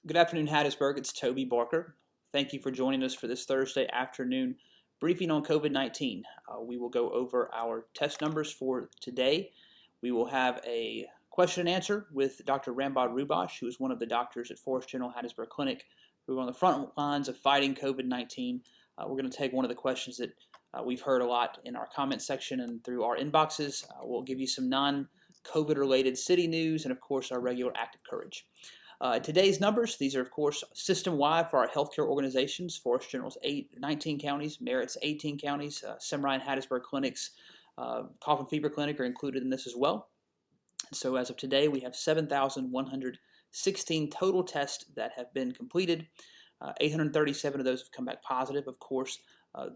Good afternoon, Hattiesburg. It's Toby Barker. Thank you for joining us for this Thursday afternoon briefing on COVID-19. We will go over our test numbers for today. We will have a question and answer with Dr. Rambod Rouhbahksh, who is one of the doctors at Forrest General Hattiesburg Clinic, who are on the front lines of fighting COVID-19. We're going to take one of the questions that we've heard a lot in our comment section and through our inboxes. We'll give you some non-COVID related city news and, of course, our regular active courage. Today's numbers, these are of course system-wide for our healthcare organizations. Forrest General's 19 counties, Merritt's 18 counties, Cimarron Hattiesburg Clinic's cough and fever clinic are included in this as well. So as of today, we have 7,116 total tests that have been completed. 837 of those have come back positive. Of course,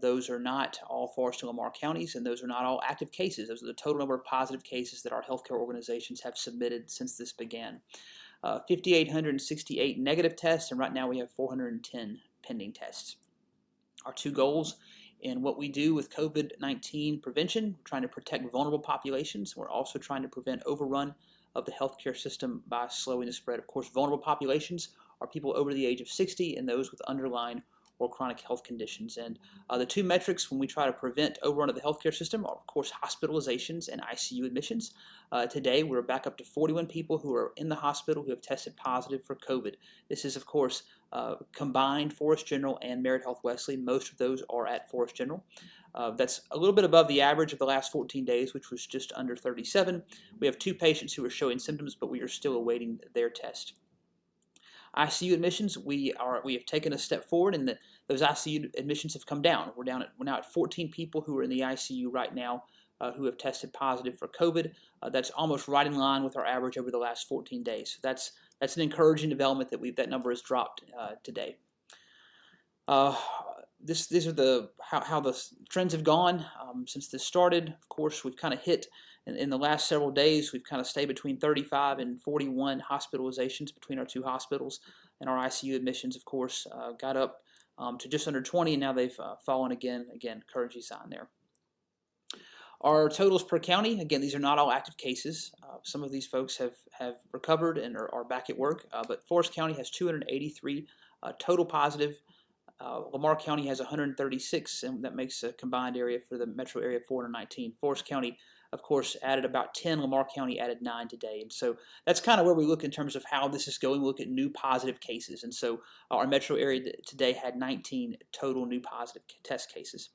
those are not all Forrest and Lamar counties, and those are not all active cases. Those are the total number of positive cases that our healthcare organizations have submitted since this began. 5,868 negative tests, and right now we have 410 pending tests. Our two goals in what we do with COVID-19 prevention, we're trying to protect vulnerable populations. We're also trying to prevent overrun of the healthcare system by slowing the spread. Of course, vulnerable populations are people over the age of 60 and those with underlying or chronic health conditions. And the two metrics when we try to prevent overrun of the healthcare system are, of course, hospitalizations and ICU admissions. Today, we're back up to 41 people who are in the hospital who have tested positive for COVID. This is, of course, combined Forrest General and Merritt Health Wesley. Most of those are at Forrest General. That's a little bit above the average of the last 14 days, which was just under 37. We have two patients who are showing symptoms, but we are still awaiting their test. ICU admissions, we have taken a step forward, and those ICU admissions have come down. We're now at 14 people who are in the ICU right now who have tested positive for COVID. That's almost right in line with our average over the last 14 days. So that's an encouraging development that number has dropped today. These are how the trends have gone since this started. Of course, we've kind of hit in the last several days. We've kind of stayed between 35 and 41 hospitalizations between our two hospitals, and our ICU admissions, of course, got up to just under 20, and now they've fallen again. Again, encouraging sign there. Our totals per county, again, these are not all active cases. Some of these folks have recovered and are back at work, but Forrest County has 283 total positive. Lamar County has 136, and that makes a combined area for the metro area of 419. Forrest County, of course, added about 10. Lamar County added 9 today. And so that's kind of where we look in terms of how this is going. We look at new positive cases. And so our metro area today had 19 total new positive test cases.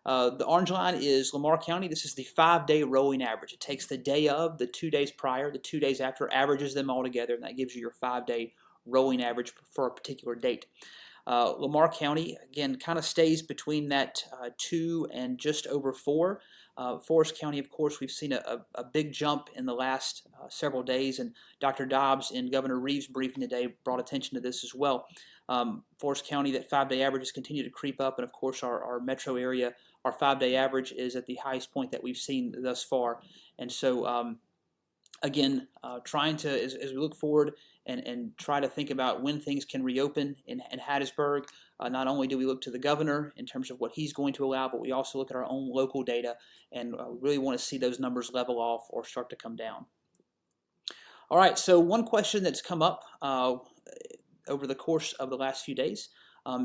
The orange line is Lamar County. This is the 5-day rolling average. It takes the day of, the 2 days prior, the 2 days after, averages them all together, and that gives you your 5-day rolling average for a particular date. Lamar County, again, kind of stays between that 2 and just over 4. Forrest County, of course, we've seen a big jump in the last several days, and Dr. Dobbs in Governor Reeves' briefing today brought attention to this as well. Forrest County, that 5-day average has continued to creep up, and of course our metro area, our 5-day average is at the highest point that we've seen thus far. And so again, trying to, as we look forward and try to think about when things can reopen in Hattiesburg, not only do we look to the governor in terms of what he's going to allow, but we also look at our own local data and really want to see those numbers level off or start to come down. All right, so one question that's come up over the course of the last few days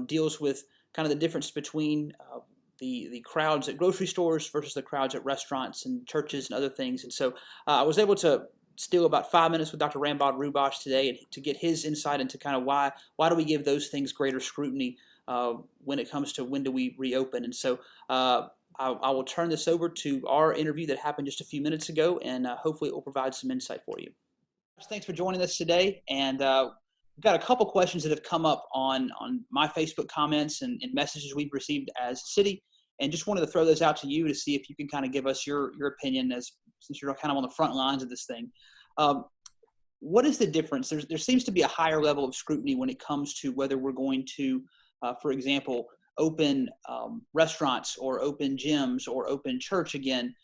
deals with kind of the difference between the crowds at grocery stores versus the crowds at restaurants and churches and other things. And so I was able to steal about 5 minutes with Dr. Rambod Rouhbahksh today and to get his insight into kind of why do we give those things greater scrutiny when it comes to when do we reopen. And so I will turn this over to our interview that happened just a few minutes ago, and hopefully it will provide some insight for you. Thanks for joining us today. And we've got a couple questions that have come up on my Facebook comments and messages we've received as a city. And just wanted to throw those out to you to see if you can kind of give us your opinion, since you're kind of on the front lines of this thing. What is the difference? There seems to be a higher level of scrutiny when it comes to whether we're going to, for example, open restaurants or open gyms or open church again,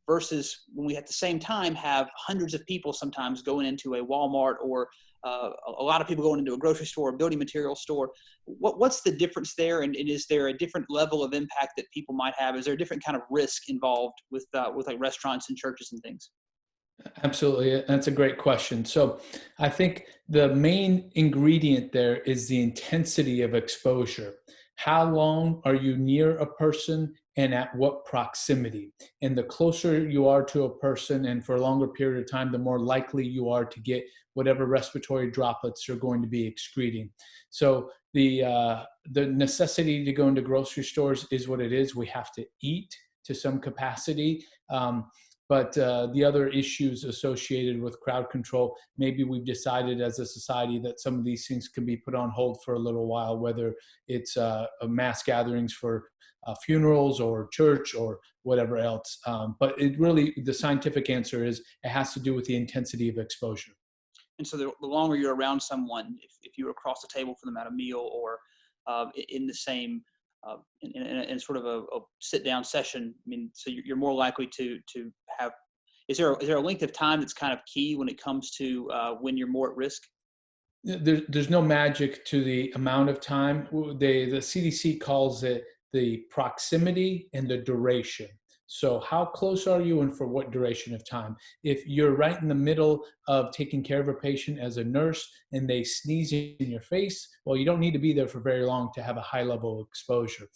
versus when we at the same time have hundreds of people sometimes going into a Walmart or a lot of people going into a grocery store, a building material store. What's the difference there, and is there a different level of impact that people might have? Is there a different kind of risk involved with like restaurants and churches and things? Absolutely. That's a great question. So I think the main ingredient there is the intensity of exposure. How long are you near a person and at what proximity? And the closer you are to a person and for a longer period of time, the more likely you are to get whatever respiratory droplets you're going to be excreting. So the necessity to go into grocery stores is what it is. We have to eat to some capacity. But the other issues associated with crowd control, maybe we've decided as a society that some of these things can be put on hold for a little while, whether it's mass gatherings for funerals or church or whatever else. But it really, the scientific answer is it has to do with the intensity of exposure. And so the longer you're around someone, if you're across the table for them at a meal or in the same in sort of a sit down session, I mean, so you're more likely to have. Is there a length of time that's kind of key when it comes to when you're more at risk? There's no magic to the amount of time. The CDC calls it the proximity and the duration. So how close are you and for what duration of time? If you're right in the middle of taking care of a patient as a nurse and they sneeze in your face, well, you don't need to be there for very long to have a high level of exposure.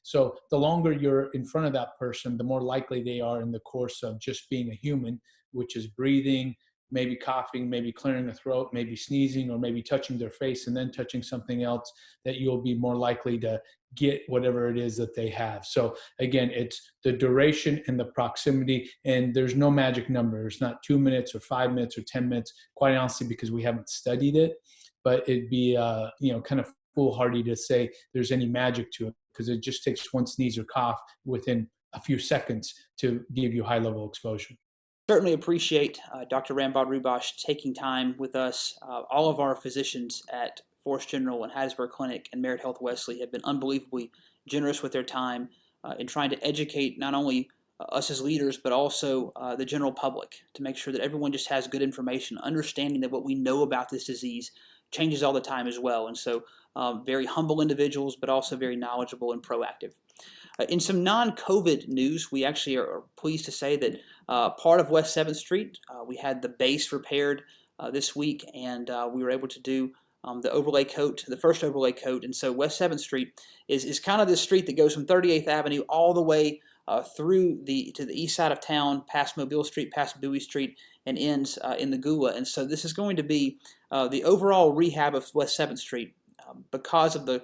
So the longer you're in front of that person, the more likely they are in the course of just being a human, which is breathing, maybe coughing, maybe clearing the throat, maybe sneezing, or maybe touching their face and then touching something else, that you'll be more likely to get whatever it is that they have. So again, it's the duration and the proximity, and there's no magic number. It's not 2 minutes or 5 minutes or 10 minutes, quite honestly, because we haven't studied it. But it'd be, kind of foolhardy to say there's any magic to it, because it just takes one sneeze or cough within a few seconds to give you high level exposure. Certainly appreciate Dr. Rambod Rouhbahksh taking time with us. All of our physicians at Forrest General and Hattiesburg Clinic and Merit Health Wesley have been unbelievably generous with their time in trying to educate not only us as leaders, but also the general public to make sure that everyone just has good information, understanding that what we know about this disease changes all the time as well. And so, very humble individuals, but also very knowledgeable and proactive. In some non-COVID news, we actually are pleased to say that part of West 7th Street, we had the base repaired this week, and we were able to do the overlay coat, the first overlay coat. And so West 7th Street is kind of this street that goes from 38th Avenue all the way through to the east side of town, past Mobile Street, past Bowie Street, and ends in the Gula. And so this is going to be the overall rehab of West 7th Street because of the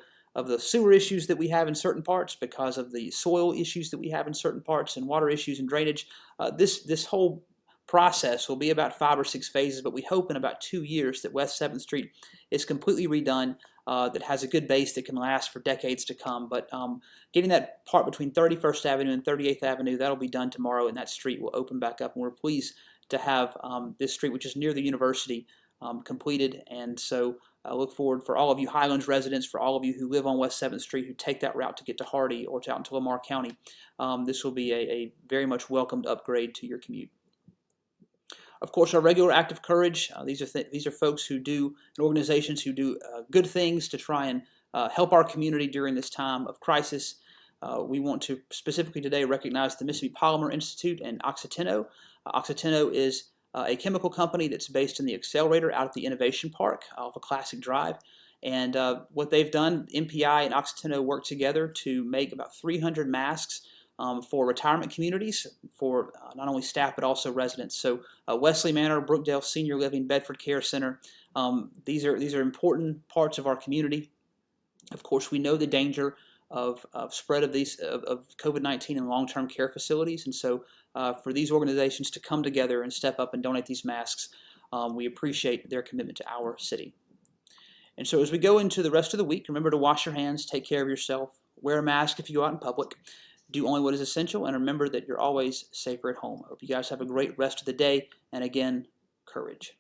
sewer issues that we have in certain parts, because of the soil issues that we have in certain parts, and water issues and drainage. This whole process will be about 5 or 6 phases, but we hope in about 2 years that West 7th Street is completely redone, that has a good base that can last for decades to come. But getting that part between 31st Avenue and 38th Avenue, that'll be done tomorrow, and that street will open back up. And we're pleased to have this street, which is near the university, completed. And so I look forward for all of you Highlands residents, for all of you who live on West 7th Street, who take that route to get to Hardy or out into Lamar County. This will be a very much welcomed upgrade to your commute. Of course, our regular Act of Courage, these are folks who do, and organizations who do good things to try and help our community during this time of crisis. We want to specifically today recognize the Mississippi Polymer Institute and Oxiteno. Oxiteno is a chemical company that's based in the Accelerator out at the Innovation Park off of Classic Drive. And what they've done, MPI and Oxiteno work together to make about 300 masks for retirement communities, for not only staff but also residents. So Wesley Manor, Brookdale Senior Living, Bedford Care Center, these are important parts of our community. Of course, we know the danger of spread of COVID-19 in long-term care facilities, and so for these organizations to come together and step up and donate these masks, we appreciate their commitment to our city. And so as we go into the rest of the week, remember to wash your hands, take care of yourself, wear a mask if you go out in public, do only what is essential, and remember that you're always safer at home. I hope you guys have a great rest of the day, and again, courage.